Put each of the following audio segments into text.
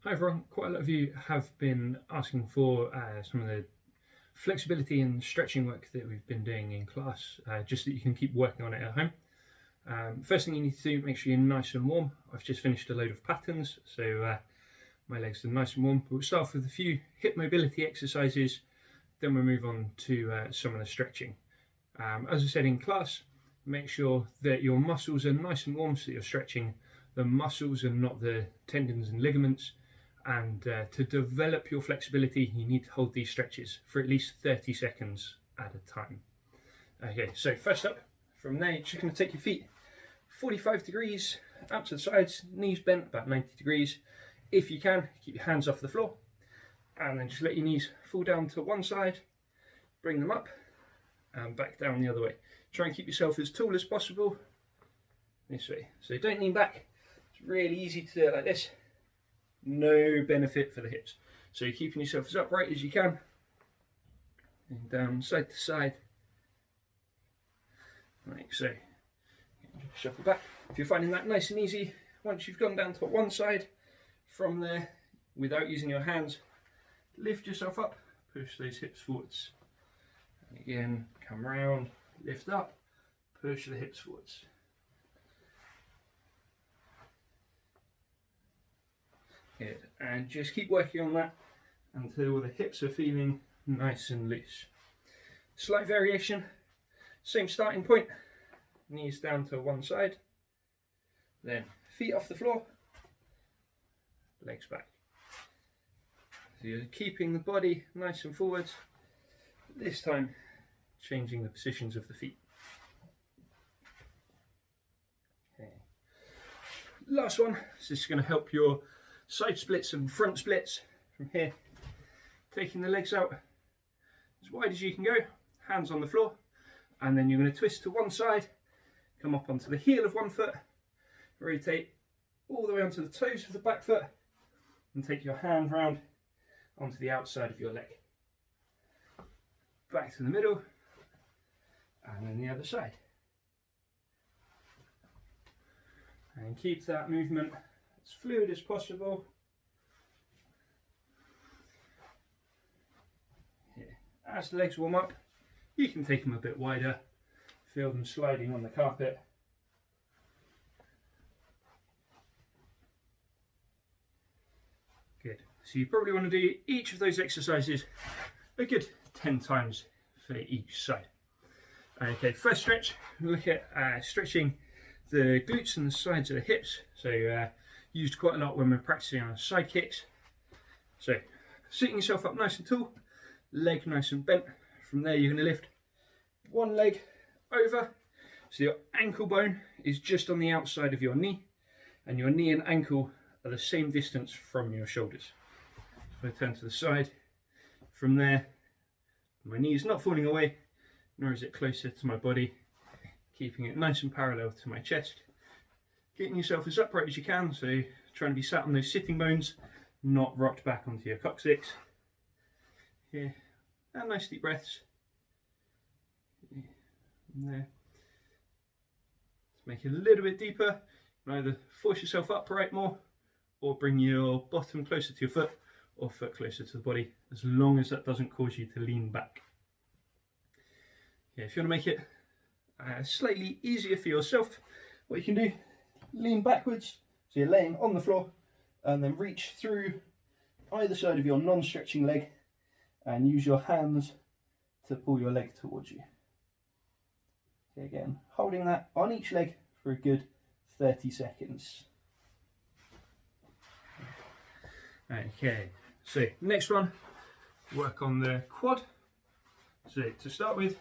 Hi everyone, quite a lot of you have been asking for some of the flexibility and stretching work that we've been doing in class, just that you can keep working on it at home. First thing you need to do, make sure you're nice and warm. I've just finished a load of patterns, so my legs are nice and warm. We'll start off with a few hip mobility exercises, then we'll move on to some of the stretching. As I said in class, make sure that your muscles are nice and warm so that you're stretching the muscles and not the tendons and ligaments. And to develop your flexibility, you need to hold these stretches for at least 30 seconds at a time. Okay, so first up, from there, you're just going to take your feet 45 degrees out to the sides, knees bent about 90 degrees. If you can, keep your hands off the floor, and then just let your knees fall down to one side, bring them up, and back down the other way. Try and keep yourself as tall as possible this way. So don't lean back. It's really easy to do it like this. No benefit for the hips. So you're keeping yourself as upright as you can, and down side to side. Like so. Shuffle back. If you're finding that nice and easy, once you've gone down to one side, from there, without using your hands, lift yourself up, push those hips forwards. And again, come round, lift up, push the hips forwards. Good. And just keep working on that until the hips are feeling nice and loose. Slight variation, same starting point, knees down to one side, then feet off the floor, legs back. So you're keeping the body nice and forward, this time changing the positions of the feet. Okay. Last one, so this is going to help your side splits and front splits. From here, taking the legs out as wide as you can go, hands on the floor, and then you're going to twist to one side, come up onto the heel of one foot, rotate all the way onto the toes of the back foot, and take your hand round onto the outside of your leg. Back to the middle, and then the other side. And keep that movement as fluid as possible. Here. As the legs warm up, you can take them a bit wider, feel them sliding on the carpet. Good. So you probably want to do each of those exercises a good 10 times for each side. Okay, first stretch, we'll look at stretching the glutes and the sides of the hips. So used quite a lot when we're practicing our side kicks. So sitting yourself up nice and tall, leg nice and bent. From there you're going to lift one leg over, so your ankle bone is just on the outside of your knee, and your knee and ankle are the same distance from your shoulders. So if I turn to the side, from there my knee is not falling away, nor is it closer to my body, keeping it nice and parallel to my chest. Getting yourself as upright as you can, so trying to be sat on those sitting bones, not rocked back onto your coccyx. Here, and nice deep breaths. From there. Let's make it a little bit deeper. You can either force yourself upright more, or bring your bottom closer to your foot, or foot closer to the body, as long as that doesn't cause you to lean back. Yeah, if you want to make it slightly easier for yourself, what you can do, lean backwards, so you're laying on the floor, and then reach through either side of your non-stretching leg and use your hands to pull your leg towards you. Okay, again, holding that on each leg for a good 30 seconds. Okay, so next one, work on the quad. So to start with,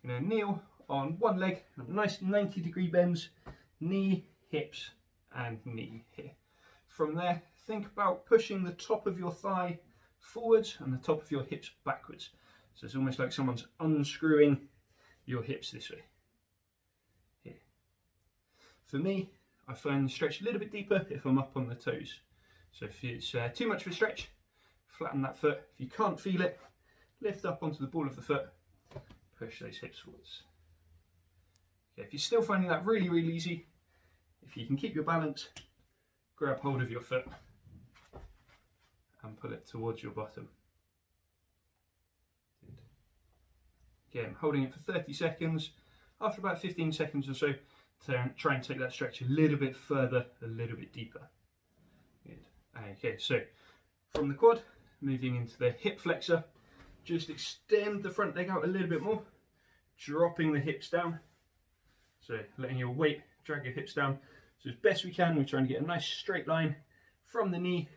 you're going to kneel on one leg, nice 90-degree bends, knee, hips, and knee here. From there, think about pushing the top of your thigh forwards and the top of your hips backwards. So it's almost like someone's unscrewing your hips this way. Here. For me, I find the stretch a little bit deeper if I'm up on the toes. So if it's too much of a stretch, flatten that foot. If you can't feel it, lift up onto the ball of the foot, push those hips forwards. Okay, if you're still finding that really, really easy, if you can keep your balance, grab hold of your foot and pull it towards your bottom. Again, holding it for 30 seconds. After about 15 seconds or so, try and take that stretch a little bit further, a little bit deeper. Good. Okay, so from the quad, moving into the hip flexor, just extend the front leg out a little bit more, dropping the hips down. So letting your weight drag your hips down. So as best we can, we're trying to get a nice straight line from the knee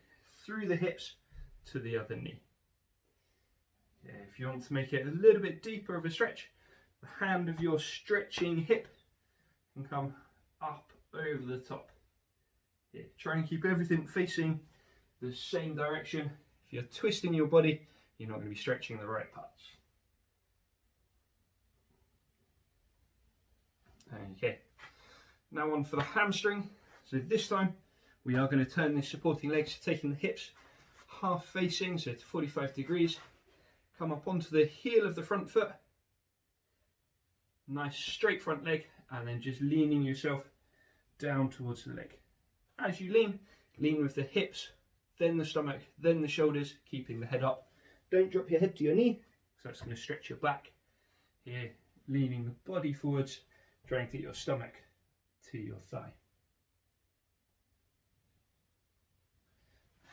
through the hips to the other knee. Yeah, if you want to make it a little bit deeper of a stretch, the hand of your stretching hip can come up over the top. Yeah, try and keep everything facing the same direction. If you're twisting your body, you're not going to be stretching the right parts. Okay, now on for the hamstring. So this time we are going to turn this supporting leg, so taking the hips half facing, so to 45 degrees. Come up onto the heel of the front foot, nice straight front leg, and then just leaning yourself down towards the leg. As you lean with the hips, then the stomach, then the shoulders, keeping the head up. Don't drop your head to your knee, because that's going to stretch your back. Here, leaning the body forwards, trying to get your stomach to your thigh.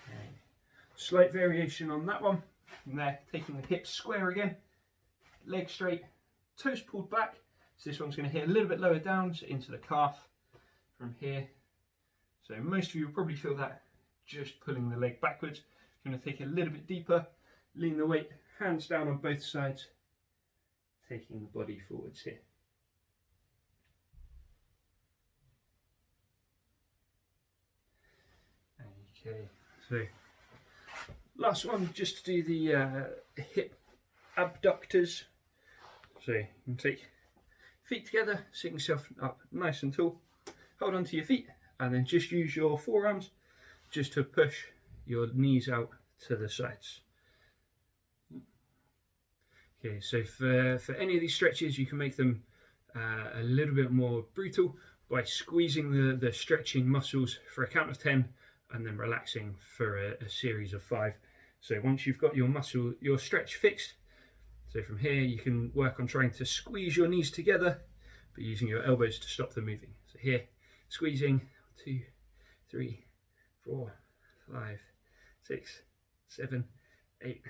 Okay. Slight variation on that one. From there, taking the hips square again, leg straight, toes pulled back. So this one's going to hit a little bit lower down, so into the calf from here. So most of you will probably feel that just pulling the leg backwards. I'm going to take it a little bit deeper, lean the weight, hands down on both sides, taking the body forwards here. Okay, so last one, just to do the hip abductors. So you can take feet together, sit yourself up nice and tall, hold onto your feet, and then just use your forearms just to push your knees out to the sides. Okay, so for any of these stretches, you can make them a little bit more brutal by squeezing the stretching muscles for a count of 10 and then relaxing for a series of 5. So once you've got your stretch fixed, so from here you can work on trying to squeeze your knees together, but using your elbows to stop them moving. So here, squeezing 2, 3, 4, 5, 6, 7, 8,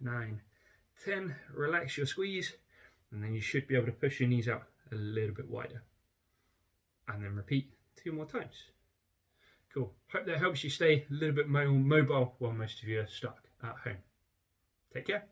9, 10. Relax your squeeze, and then you should be able to push your knees out a little bit wider. And then repeat 2 more times. Cool. Hope that helps you stay a little bit more mobile while most of you are stuck at home. Take care.